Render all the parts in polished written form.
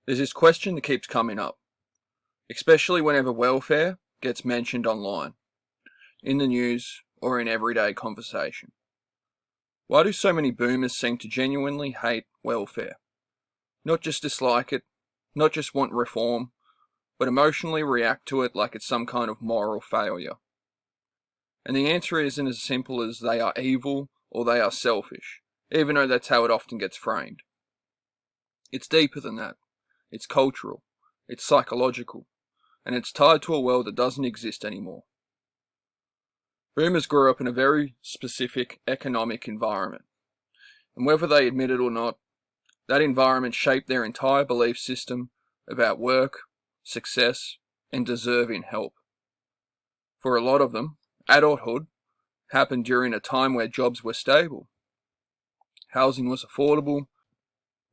There's this question that keeps coming up, especially whenever welfare gets mentioned online, in the news, or in everyday conversation. Why do so many boomers seem to genuinely hate welfare? Not just dislike it, not just want reform, but emotionally react to it like it's some kind of moral failure. And the answer isn't as simple as they are evil or they are selfish, even though that's how it often gets framed. It's deeper than that. It's cultural, it's psychological, and it's tied to a world that doesn't exist anymore. Boomers grew up in a very specific economic environment, and whether they admit it or not, that environment shaped their entire belief system about work, success, and deserving help. For a lot of them, adulthood happened during a time where jobs were stable, housing was affordable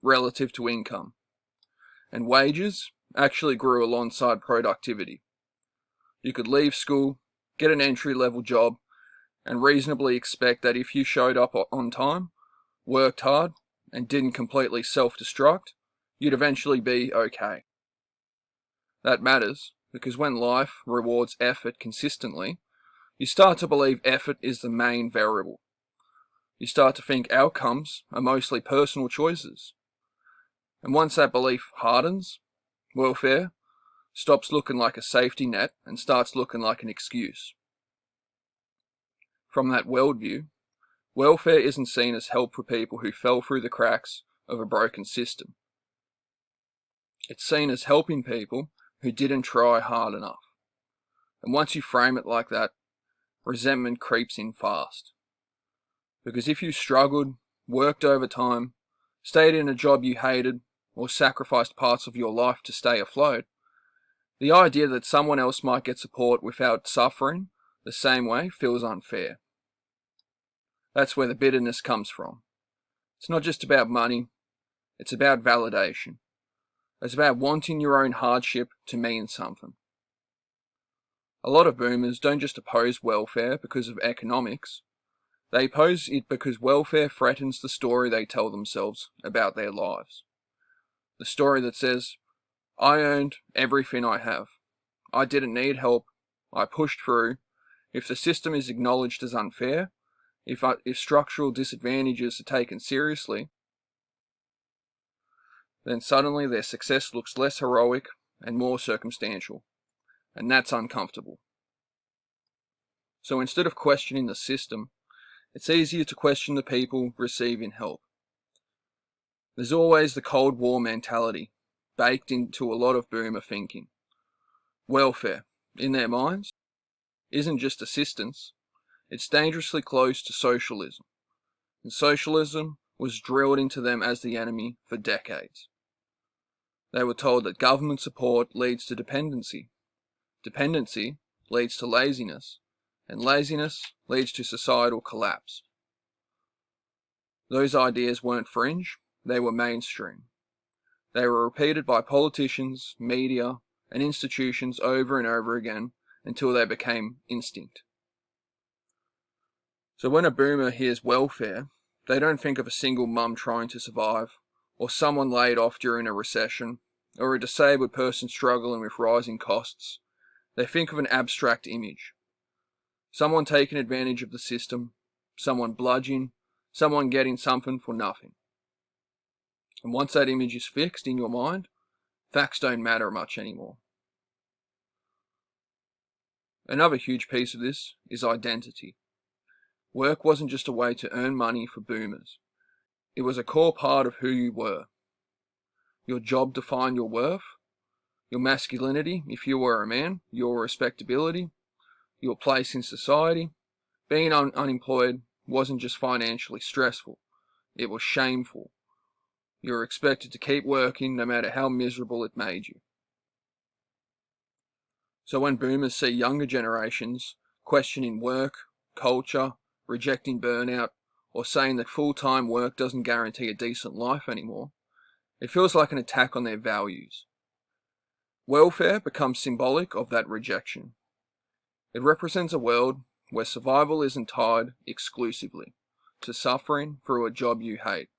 relative to income, and wages actually grew alongside productivity. You could leave school, get an entry-level job, and reasonably expect that if you showed up on time, worked hard, and didn't completely self-destruct, you'd eventually be okay. That matters because when life rewards effort consistently, you start to believe effort is the main variable. You start to think outcomes are mostly personal choices. And once that belief hardens, welfare stops looking like a safety net and starts looking like an excuse. From that worldview, welfare isn't seen as help for people who fell through the cracks of a broken system. It's seen as helping people who didn't try hard enough. And once you frame it like that, resentment creeps in fast. Because if you struggled, worked overtime, stayed in a job you hated, or sacrificed parts of your life to stay afloat, the idea that someone else might get support without suffering the same way feels unfair. That's where the bitterness comes from. It's not just about money, it's about validation. It's about wanting your own hardship to mean something. A lot of boomers don't just oppose welfare because of economics, they oppose it because welfare threatens the story they tell themselves about their lives. The story that says, I earned everything I have. I didn't need help. I pushed through. If the system is acknowledged as unfair, if structural disadvantages are taken seriously, then suddenly their success looks less heroic and more circumstantial. And that's uncomfortable. So instead of questioning the system, it's easier to question the people receiving help. There's always the Cold War mentality baked into a lot of boomer thinking. Welfare, in their minds, isn't just assistance, it's dangerously close to socialism. And socialism was drilled into them as the enemy for decades. They were told that government support leads to dependency. Dependency leads to laziness, and laziness leads to societal collapse. Those ideas weren't fringe, they were mainstream. They were repeated by politicians, media, and institutions over and over again until they became instinct. So when a boomer hears welfare, they don't think of a single mum trying to survive, or someone laid off during a recession, or a disabled person struggling with rising costs. They think of an abstract image. Someone taking advantage of the system, someone bludgeoning, someone getting something for nothing. And once that image is fixed in your mind, facts don't matter much anymore. Another huge piece of this is identity. Work wasn't just a way to earn money for boomers. It was a core part of who you were. Your job defined your worth, your masculinity if you were a man, your respectability, your place in society. Being unemployed wasn't just financially stressful, it was shameful. You were expected to keep working no matter how miserable it made you. So when boomers see younger generations questioning work, culture, rejecting burnout, or saying that full-time work doesn't guarantee a decent life anymore, it feels like an attack on their values. Welfare becomes symbolic of that rejection. It represents a world where survival isn't tied exclusively to suffering through a job you hate.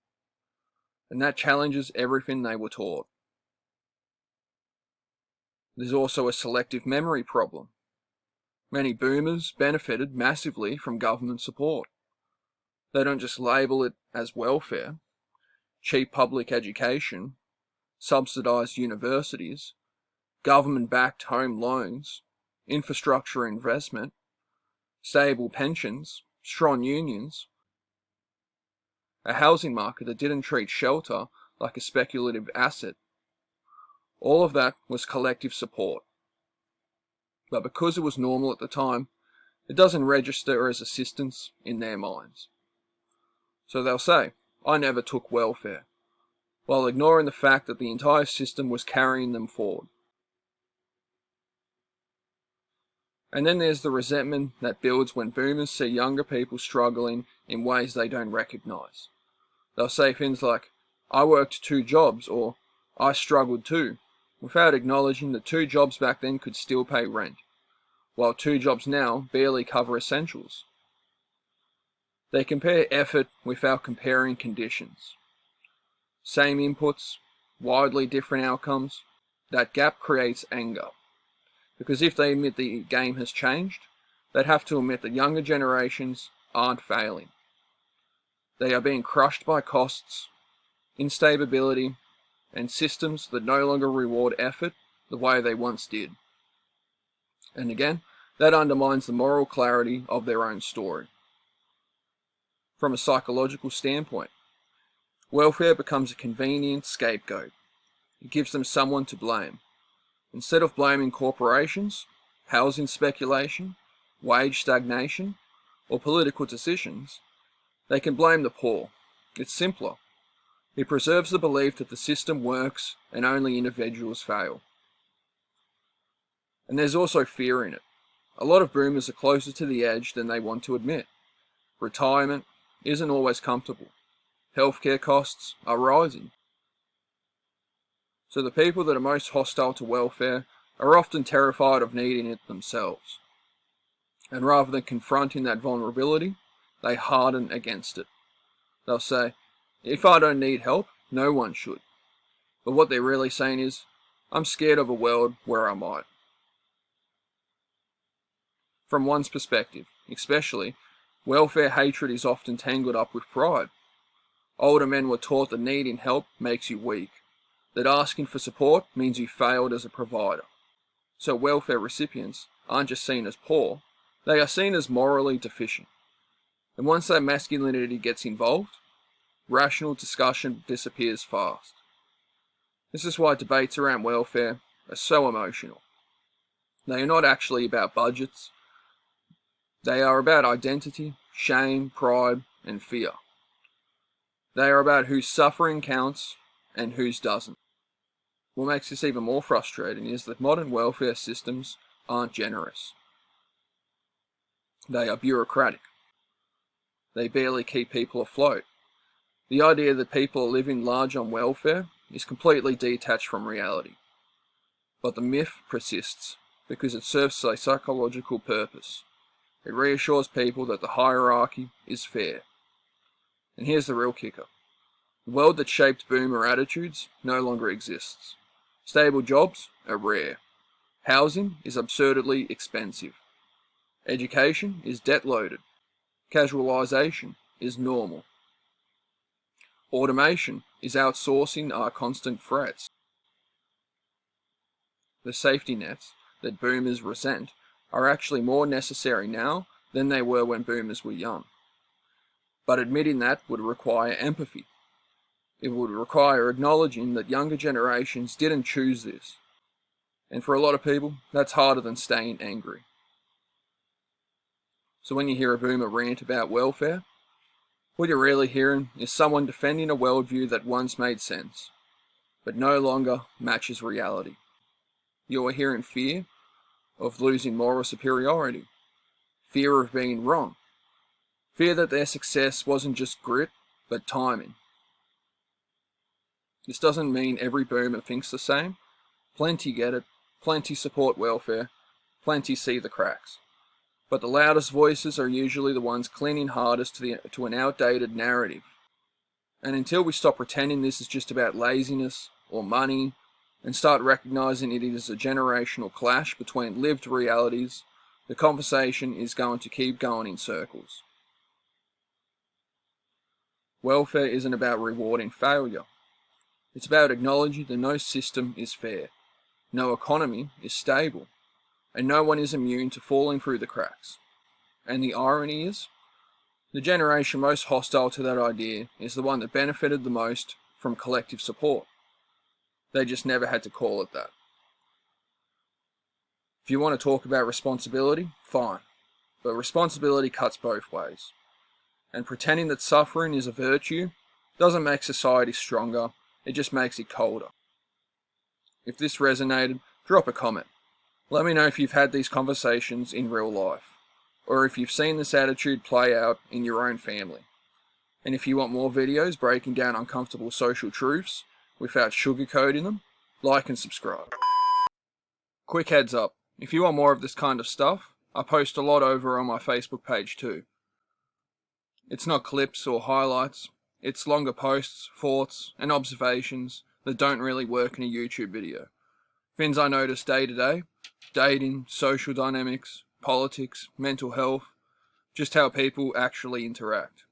And that challenges everything they were taught. There's also a selective memory problem. Many boomers benefited massively from government support. They don't just label it as welfare, cheap public education, subsidised universities, government-backed home loans, infrastructure investment, stable pensions, strong unions, a housing market that didn't treat shelter like a speculative asset. All of that was collective support. But because it was normal at the time, it doesn't register as assistance in their minds. So they'll say, I never took welfare, while ignoring the fact that the entire system was carrying them forward. And then there's the resentment that builds when boomers see younger people struggling in ways they don't recognise. They'll say things like, I worked 2 jobs, or I struggled too, without acknowledging that 2 jobs back then could still pay rent, while 2 jobs now barely cover essentials. They compare effort without comparing conditions. Same inputs, widely different outcomes. That gap creates anger. Because if they admit the game has changed, they'd have to admit that younger generations aren't failing. They are being crushed by costs, instability, and systems that no longer reward effort the way they once did. And again, that undermines the moral clarity of their own story. From a psychological standpoint, welfare becomes a convenient scapegoat. It gives them someone to blame. Instead of blaming corporations, housing speculation, wage stagnation, or political decisions, they can blame the poor. It's simpler. It preserves the belief that the system works and only individuals fail. And there's also fear in it. A lot of boomers are closer to the edge than they want to admit. Retirement isn't always comfortable. Healthcare costs are rising. So the people that are most hostile to welfare are often terrified of needing it themselves. And rather than confronting that vulnerability, they harden against it. They'll say, if I don't need help, no one should. But what they're really saying is, I'm scared of a world where I might. From one's perspective, especially, welfare hatred is often tangled up with pride. Older men were taught that needing help makes you weak, that asking for support means you failed as a provider. So welfare recipients aren't just seen as poor, they are seen as morally deficient. And once that masculinity gets involved, rational discussion disappears fast. This is why debates around welfare are so emotional. They are not actually about budgets. They are about identity, shame, pride, and fear. They are about whose suffering counts and whose doesn't. What makes this even more frustrating is that modern welfare systems aren't generous. They are bureaucratic. They barely keep people afloat. The idea that people are living large on welfare is completely detached from reality. But the myth persists because it serves a psychological purpose. It reassures people that the hierarchy is fair. And here's the real kicker. The world that shaped boomer attitudes no longer exists. Stable jobs are rare. Housing is absurdly expensive. Education is debt-loaded. Casualisation is normal. Automation is outsourcing our constant threats. The safety nets that boomers resent are actually more necessary now than they were when boomers were young. But admitting that would require empathy. It would require acknowledging that younger generations didn't choose this. And for a lot of people, that's harder than staying angry. So when you hear a boomer rant about welfare, what you're really hearing is someone defending a worldview that once made sense, but no longer matches reality. You are hearing fear of losing moral superiority, fear of being wrong, fear that their success wasn't just grit, but timing. This doesn't mean every boomer thinks the same. Plenty get it, plenty support welfare, plenty see the cracks. But the loudest voices are usually the ones clinging hardest to an outdated narrative. And until we stop pretending this is just about laziness or money and start recognizing it is a generational clash between lived realities, the conversation is going to keep going in circles. Welfare isn't about rewarding failure. It's about acknowledging that no system is fair, no economy is stable, and no one is immune to falling through the cracks. And the irony is, the generation most hostile to that idea is the one that benefited the most from collective support. They just never had to call it that. If you want to talk about responsibility, fine, but responsibility cuts both ways. And pretending that suffering is a virtue doesn't make society stronger, it just makes it colder. If this resonated, drop a comment. Let me know if you've had these conversations in real life, or if you've seen this attitude play out in your own family. And if you want more videos breaking down uncomfortable social truths without sugarcoating them, like and subscribe. Quick heads up, if you want more of this kind of stuff, I post a lot over on my Facebook page too. It's not clips or highlights, it's longer posts, thoughts, and observations that don't really work in a YouTube video. Things I notice day to day, dating, social dynamics, politics, mental health, just how people actually interact.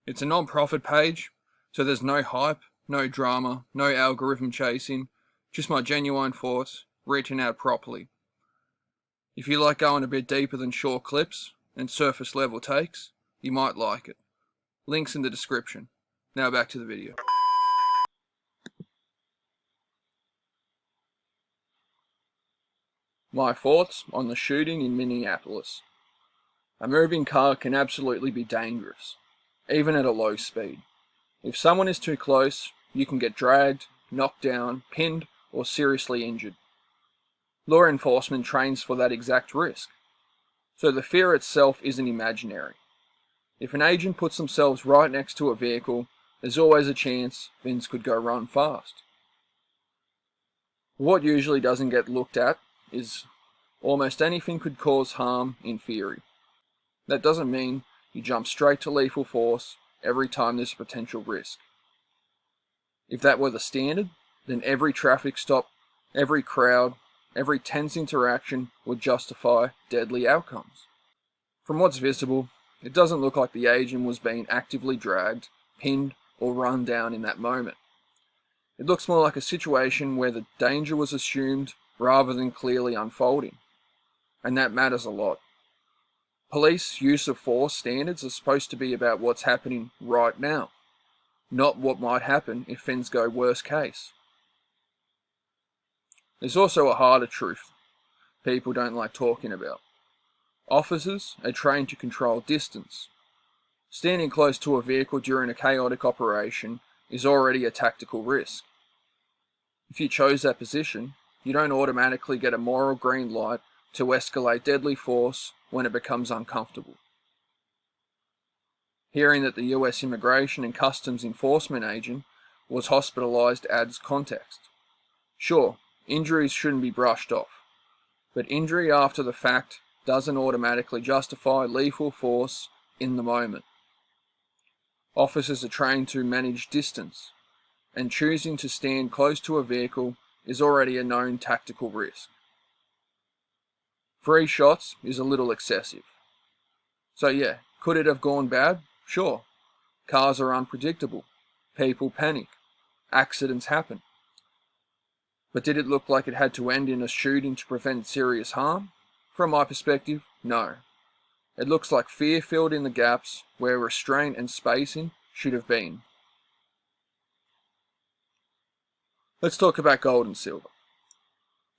It's a non-profit page, so there's no hype, no drama, no algorithm chasing, just my genuine thoughts written out properly. If you like going a bit deeper than short clips and surface level takes, you might like it. Links in the description. Now back to the video. My thoughts on the shooting in Minneapolis. A moving car can absolutely be dangerous, even at a low speed. If someone is too close, you can get dragged, knocked down, pinned, or seriously injured. Law enforcement trains for that exact risk, so the fear itself isn't imaginary. If an agent puts themselves right next to a vehicle, there's always a chance things could go run fast. What usually doesn't get looked at is almost anything could cause harm in theory. That doesn't mean you jump straight to lethal force every time there's a potential risk. If that were the standard, then every traffic stop, every crowd, every tense interaction would justify deadly outcomes. From what's visible, it doesn't look like the agent was being actively dragged, pinned, or run down in that moment. It looks more like a situation where the danger was assumed rather than clearly unfolding. And that matters a lot. Police use of force standards are supposed to be about what's happening right now, not what might happen if things go worst case. There's also a harder truth people don't like talking about. Officers are trained to control distance. Standing close to a vehicle during a chaotic operation is already a tactical risk. If you chose that position, you don't automatically get a moral green light to escalate deadly force when it becomes uncomfortable. Hearing that the US Immigration and Customs Enforcement agent was hospitalized adds context. Sure, injuries shouldn't be brushed off, but injury after the fact doesn't automatically justify lethal force in the moment. Officers are trained to manage distance, and choosing to stand close to a vehicle is already a known tactical risk. 3 shots is a little excessive. So yeah, could it have gone bad? Sure. Cars are unpredictable. People panic. Accidents happen. But did it look like it had to end in a shooting to prevent serious harm? From my perspective, no. It looks like fear filled in the gaps where restraint and spacing should have been. Let's talk about gold and silver.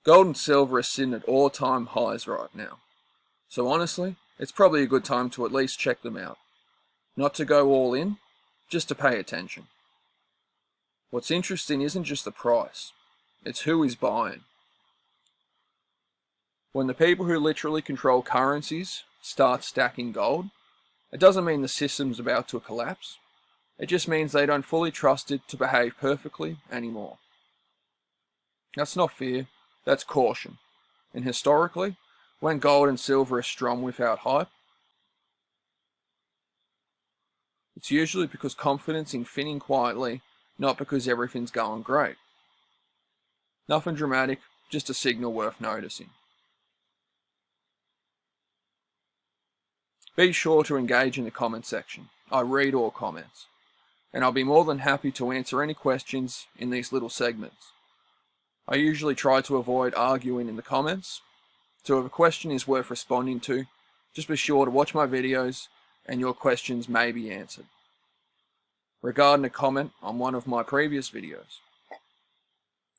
Gold and silver are sitting at all-time highs right now. So honestly, it's probably a good time to at least check them out. Not to go all in, just to pay attention. What's interesting isn't just the price, it's who is buying. When the people who literally control currencies start stacking gold, it doesn't mean the system's about to collapse. It just means they don't fully trust it to behave perfectly anymore. That's not fear, that's caution. And historically, when gold and silver are strong without hype, it's usually because confidence in thinning quietly, not because everything's going great. Nothing dramatic, just a signal worth noticing. Be sure to engage in the comment section. I read all comments, and I'll be more than happy to answer any questions in these little segments. I usually try to avoid arguing in the comments, so if a question is worth responding to, just be sure to watch my videos and your questions may be answered. Regarding a comment on one of my previous videos,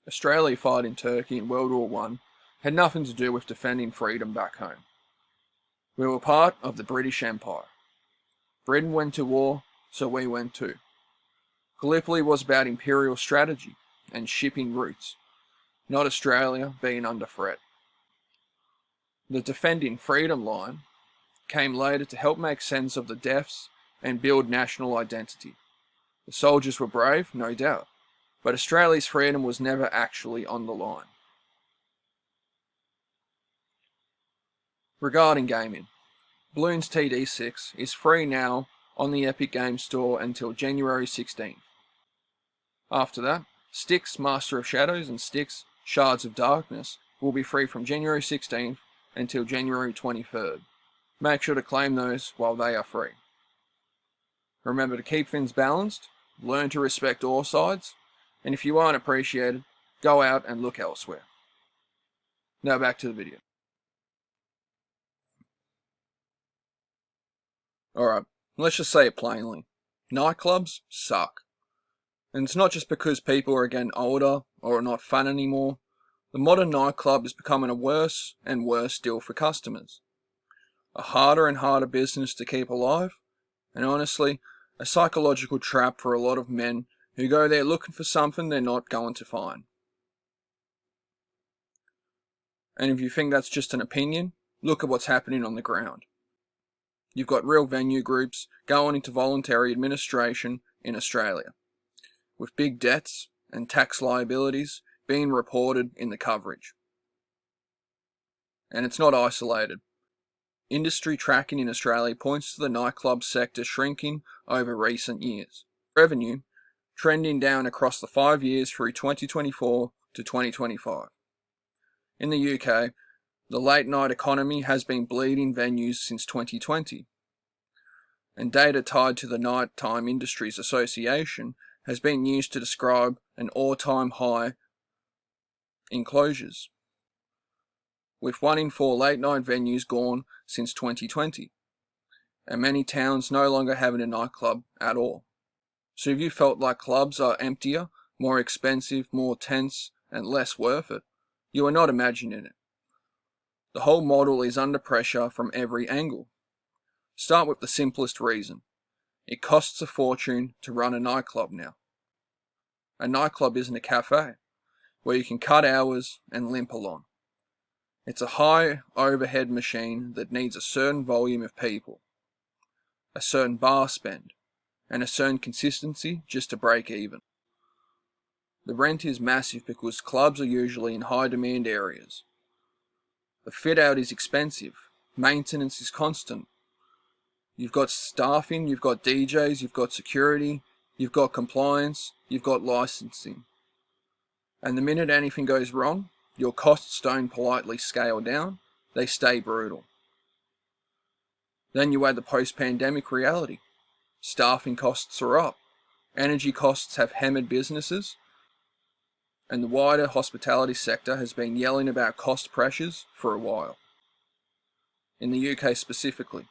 Australia fighting Turkey in World War I had nothing to do with defending freedom back home. We were part of the British Empire. Britain went to war, so we went too. Gallipoli was about imperial strategy and shipping routes, not Australia being under threat. The defending freedom line came later to help make sense of the deaths and build national identity. The soldiers were brave, no doubt, but Australia's freedom was never actually on the line. Regarding gaming, Bloons TD6 is free now on the Epic Games Store until January 16th. After that, Styx Master of Shadows and Styx Shards of Darkness will be free from January 16th until January 23rd. Make sure to claim those while they are free. Remember to keep things balanced, learn to respect all sides, and if you aren't appreciated, go out and look elsewhere. Now back to the video. Alright, let's just say it plainly. Nightclubs suck. And it's not just because people are getting older or are not fun anymore. The modern nightclub is becoming a worse and worse deal for customers. A harder and harder business to keep alive, and honestly, a psychological trap for a lot of men who go there looking for something they're not going to find. And if you think that's just an opinion, look at what's happening on the ground. You've got real venue groups going into voluntary administration in Australia, with big debts and tax liabilities being reported in the coverage. And it's not isolated. Industry tracking in Australia points to the nightclub sector shrinking over recent years. Revenue trending down across the 5 years through 2024 to 2025. In the UK, the late night economy has been bleeding venues since 2020, and data tied to the Nighttime Industries Association has been used to describe an all-time high in closures, with 1 in 4 late night venues gone since 2020, and many towns no longer having a nightclub at all. So if you felt like clubs are emptier, more expensive, more tense, and less worth it, you are not imagining it. The whole model is under pressure from every angle. Start with the simplest reason. It costs a fortune to run a nightclub now. A nightclub isn't a cafe, where you can cut hours and limp along. It's a high overhead machine that needs a certain volume of people, a certain bar spend, and a certain consistency just to break even. The rent is massive because clubs are usually in high demand areas. The fit out is expensive, maintenance is constant. You've got staffing, you've got DJs, you've got security, you've got compliance, you've got licensing. And the minute anything goes wrong, your costs don't politely scale down, they stay brutal. Then you add the post-pandemic reality. Staffing costs are up, energy costs have hammered businesses, and the wider hospitality sector has been yelling about cost pressures for a while. In the UK specifically,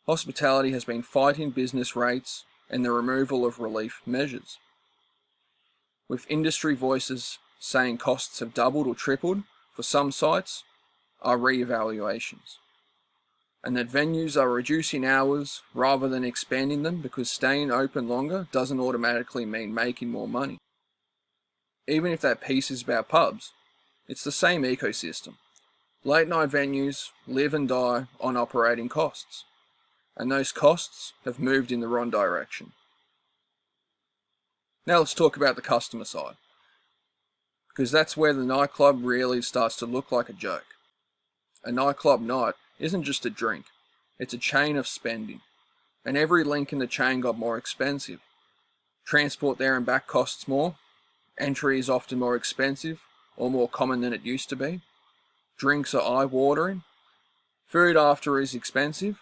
hospitality has been fighting business rates and the removal of relief measures, with industry voices saying costs have doubled or tripled for some sites are re-evaluations, and that venues are reducing hours rather than expanding them because staying open longer doesn't automatically mean making more money. Even if that piece is about pubs, it's the same ecosystem. Late night venues live and die on operating costs, and those costs have moved in the wrong direction. Now let's talk about the customer side, because that's where the nightclub really starts to look like a joke. A nightclub night isn't just a drink, it's a chain of spending, and every link in the chain got more expensive. Transport there and back costs more, entry is often more expensive, or more common than it used to be. Drinks are eye-watering. Food after is expensive.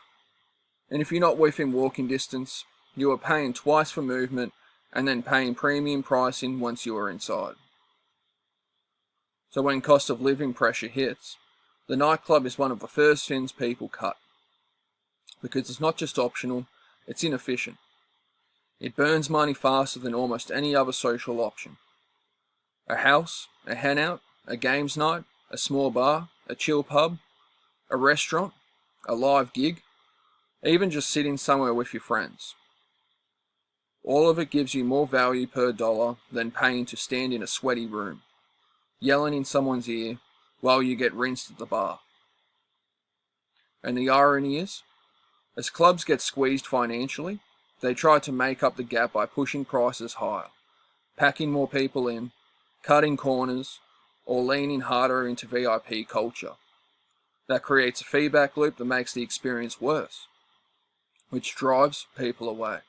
And if you're not within walking distance, you are paying twice for movement and then paying premium pricing once you are inside. So when cost of living pressure hits, the nightclub is one of the first things people cut. Because it's not just optional, it's inefficient. It burns money faster than almost any other social option. A house, a hangout, a games night, a small bar, a chill pub, a restaurant, a live gig, even just sitting somewhere with your friends. All of it gives you more value per dollar than paying to stand in a sweaty room, yelling in someone's ear while you get rinsed at the bar. And the irony is, as clubs get squeezed financially, they try to make up the gap by pushing prices higher, packing more people in, cutting corners, or leaning harder into VIP culture. That creates a feedback loop that makes the experience worse, which drives people away,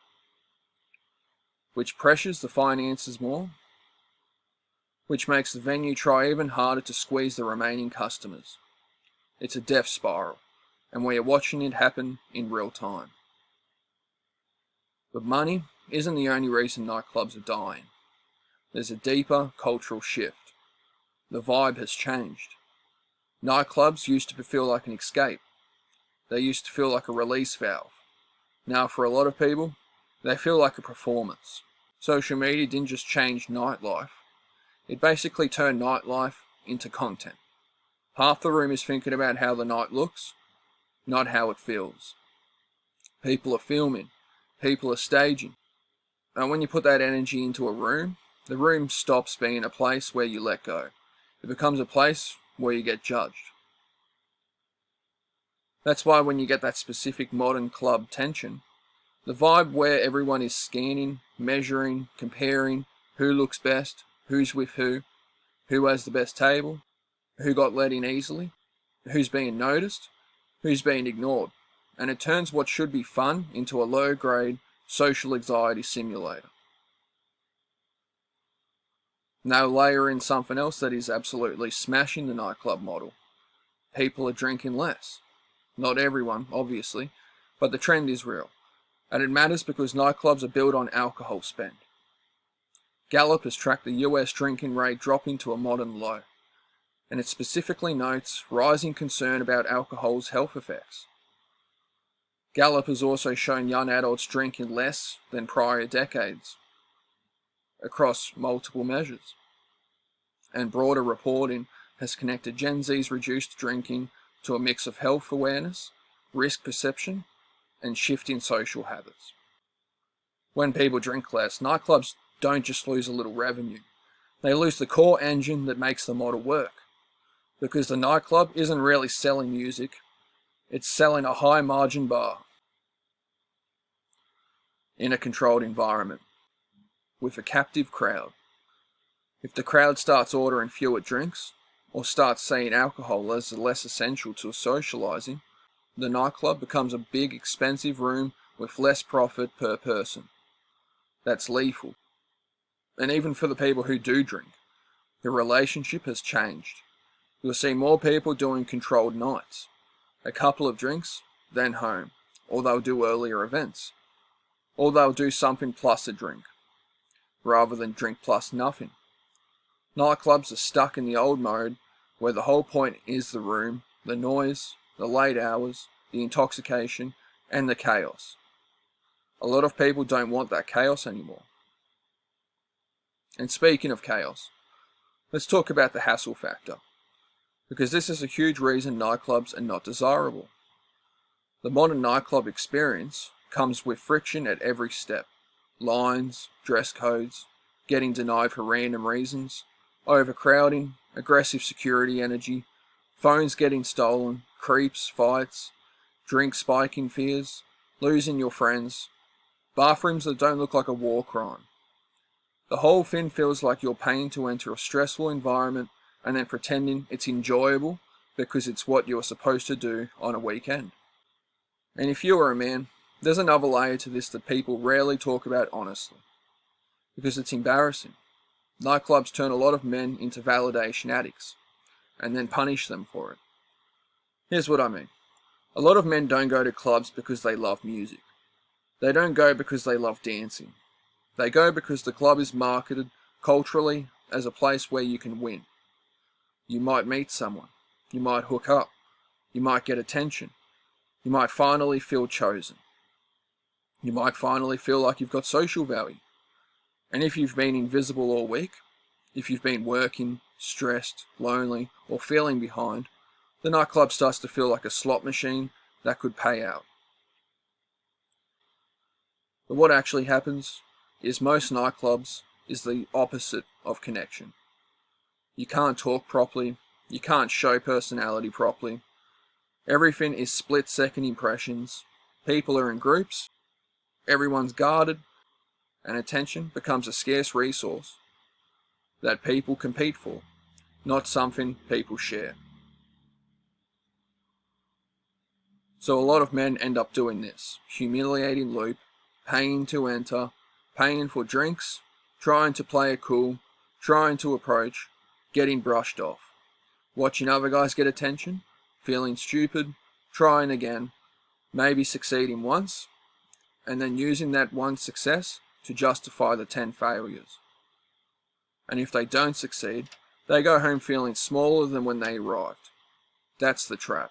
which pressures the finances more, which makes the venue try even harder to squeeze the remaining customers. It's a death spiral, and we are watching it happen in real time. But money isn't the only reason nightclubs are dying. There's a deeper cultural shift. The vibe has changed. Nightclubs used to feel like an escape. They used to feel like a release valve. Now for a lot of people, they feel like a performance. Social media didn't just change nightlife. It basically turned nightlife into content. Half the room is thinking about how the night looks, not how it feels. People are filming. People are staging. And when you put that energy into a room, the room stops being a place where you let go. It becomes a place where you get judged. That's why when you get that specific modern club tension, the vibe where everyone is scanning, measuring, comparing who looks best, who's with who has the best table, who got let in easily, who's being noticed, who's being ignored, and it turns what should be fun into a low-grade social anxiety simulator. Now layer in something else that is absolutely smashing the nightclub model. People are drinking less. Not everyone, obviously, but the trend is real. And it matters because nightclubs are built on alcohol spend. Gallup has tracked the US drinking rate dropping to a modern low, and it specifically notes rising concern about alcohol's health effects. Gallup has also shown young adults drinking less than prior decades across multiple measures. And broader reporting has connected Gen Z's reduced drinking to a mix of health awareness, risk perception, and shifting social habits. When people drink less, nightclubs don't just lose a little revenue. They lose the core engine that makes the model work. Because the nightclub isn't really selling music, it's selling a high margin bar in a controlled environment with a captive crowd. If the crowd starts ordering fewer drinks or starts seeing alcohol as less essential to socializing, the nightclub becomes a big expensive room with less profit per person. That's lethal. And even for the people who do drink, the relationship has changed. You'll see more people doing controlled nights. A couple of drinks, then home. Or they'll do earlier events. Or they'll do something plus a drink, rather than drink plus nothing. Nightclubs are stuck in the old mode, where the whole point is the room, the noise, the late hours, the intoxication, and the chaos. A lot of people don't want that chaos anymore. And speaking of chaos, let's talk about the hassle factor, because this is a huge reason nightclubs are not desirable. The modern nightclub experience comes with friction at every step. Lines, dress codes, getting denied for random reasons, overcrowding, aggressive security energy, phones getting stolen, creeps, fights, drink spiking fears, losing your friends, bathrooms that don't look like a war crime. The whole thing feels like you're paying to enter a stressful environment and then pretending it's enjoyable because it's what you're supposed to do on a weekend. And if you are a man, there's another layer to this that people rarely talk about honestly, because it's embarrassing. Nightclubs turn a lot of men into validation addicts, and then punish them for it. Here's what I mean. A lot of men don't go to clubs because they love music. They don't go because they love dancing. They go because the club is marketed culturally as a place where you can win. You might meet someone. You might hook up. You might get attention. You might finally feel chosen. You might finally feel like you've got social value. And if you've been invisible all week, if you've been working, stressed, lonely, or feeling behind, the nightclub starts to feel like a slot machine that could pay out. But what actually happens is most nightclubs is the opposite of connection. You can't talk properly. You can't show personality properly. Everything is split-second impressions. People are in groups. Everyone's guarded. And attention becomes a scarce resource that people compete for, not something people share. So a lot of men end up doing this humiliating loop, paying to enter, paying for drinks, trying to play it cool, trying to approach, getting brushed off, watching other guys get attention, feeling stupid, trying again, maybe succeeding once, and then using that one success to justify the 10 failures. And if they don't succeed, they go home feeling smaller than when they arrived. That's the trap.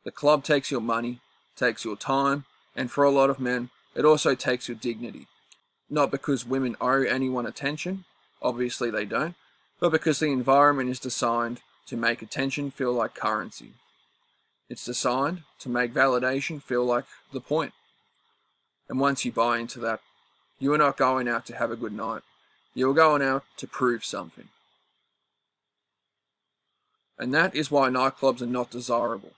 The club takes your money, takes your time, and for a lot of men, it also takes your dignity. Not because women owe anyone attention, obviously they don't, but because the environment is designed to make attention feel like currency. It's designed to make validation feel like the point. And once you buy into that, you are not going out to have a good night. You are going out to prove something. And that is why nightclubs are not desirable.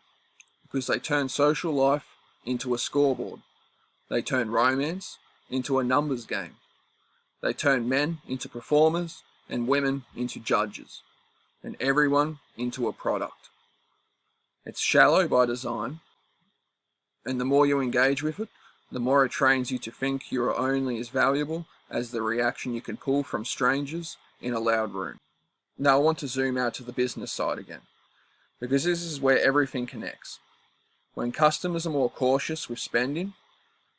Because they turn social life into a scoreboard. They turn romance into a numbers game. They turn men into performers and women into judges. And everyone into a product. It's shallow by design. And the more you engage with it, the more it trains you to think you are only as valuable as the reaction you can pull from strangers in a loud room. Now I want to zoom out to the business side again, because this is where everything connects. When customers are more cautious with spending,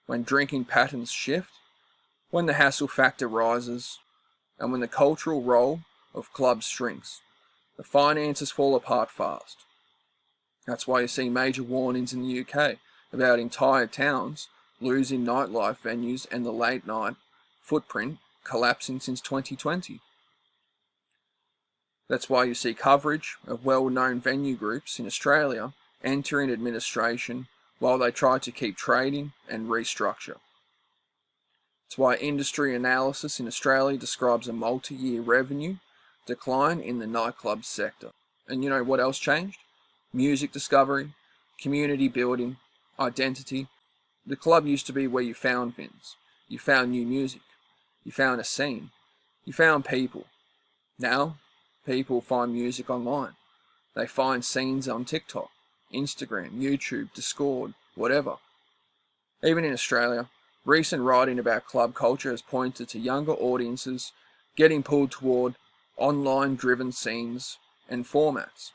when drinking patterns shift, when the hassle factor rises, and when the cultural role of clubs shrinks, the finances fall apart fast. That's why you see major warnings in the UK about entire towns losing nightlife venues and the late night footprint collapsing since 2020. That's why you see coverage of well-known venue groups in Australia entering administration while they try to keep trading and restructure. It's why industry analysis in Australia describes a multi-year revenue decline in the nightclub sector. And you know what else changed? Music discovery, community building, identity. The club used to be where you found things. You found new music. You found a scene. You found people. Now, people find music online. They find scenes on TikTok, Instagram, YouTube, Discord, whatever. Even in Australia, recent writing about club culture has pointed to younger audiences getting pulled toward online-driven scenes and formats,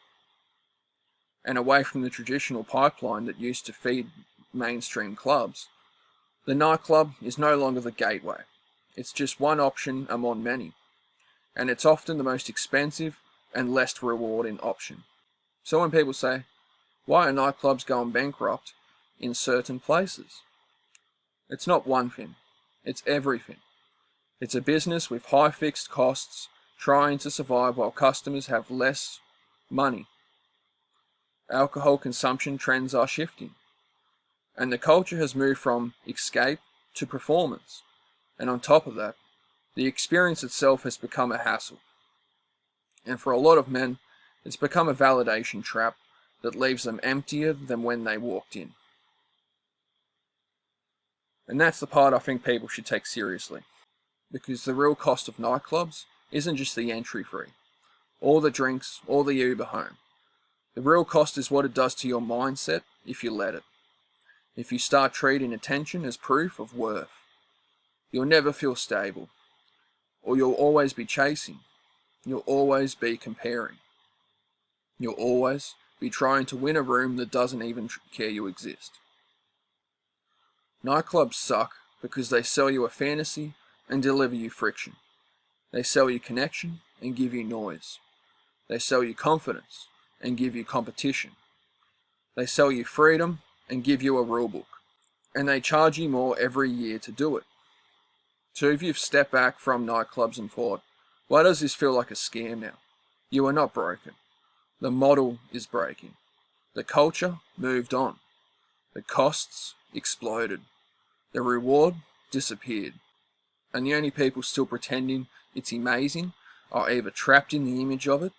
and away from the traditional pipeline that used to feed mainstream clubs. The nightclub is no longer the gateway. It's just one option among many, and it's often the most expensive and less rewarding option. So when people say, why are nightclubs going bankrupt in certain places? It's not one thing, it's everything. It's a business with high fixed costs trying to survive while customers have less money. Alcohol consumption trends are shifting, and the culture has moved from escape to performance. And on top of that, the experience itself has become a hassle. And for a lot of men, it's become a validation trap that leaves them emptier than when they walked in. And that's the part I think people should take seriously. Because the real cost of nightclubs isn't just the entry fee, or the drinks, or the Uber home. The real cost is what it does to your mindset if you let it. If you start treating attention as proof of worth, you'll never feel stable. or you'll always be chasing. You'll always be comparing. You'll always be trying to win a room that doesn't even care you exist. Nightclubs suck because they sell you a fantasy and deliver you friction. They sell you connection and give you noise. They sell you confidence and give you competition. They sell you freedom and give you a rulebook. And they charge you more every year to do it. So if you've stepped back from nightclubs and thought, why does this feel like a scam now? You are not broken. The model is breaking. The culture moved on. The costs exploded. The reward disappeared. And the only people still pretending it's amazing are either trapped in the image of it,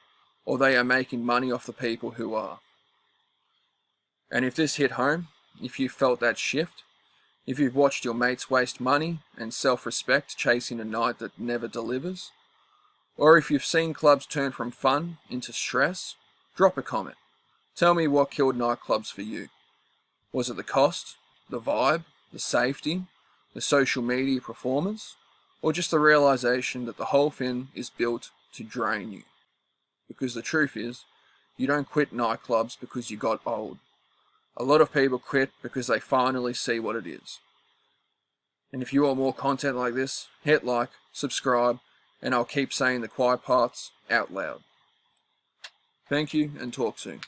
or they are making money off the people who are. And if this hit home, if you felt that shift, if you've watched your mates waste money and self-respect chasing a night that never delivers, or if you've seen clubs turn from fun into stress, drop a comment. Tell me what killed nightclubs for you. Was it the cost, the vibe, the safety, the social media performance, or just the realization that the whole thing is built to drain you? Because the truth is, you don't quit nightclubs because you got old. A lot of people quit because they finally see what it is. And if you want more content like this, hit like, subscribe, and I'll keep saying the quiet parts out loud. Thank you and talk soon.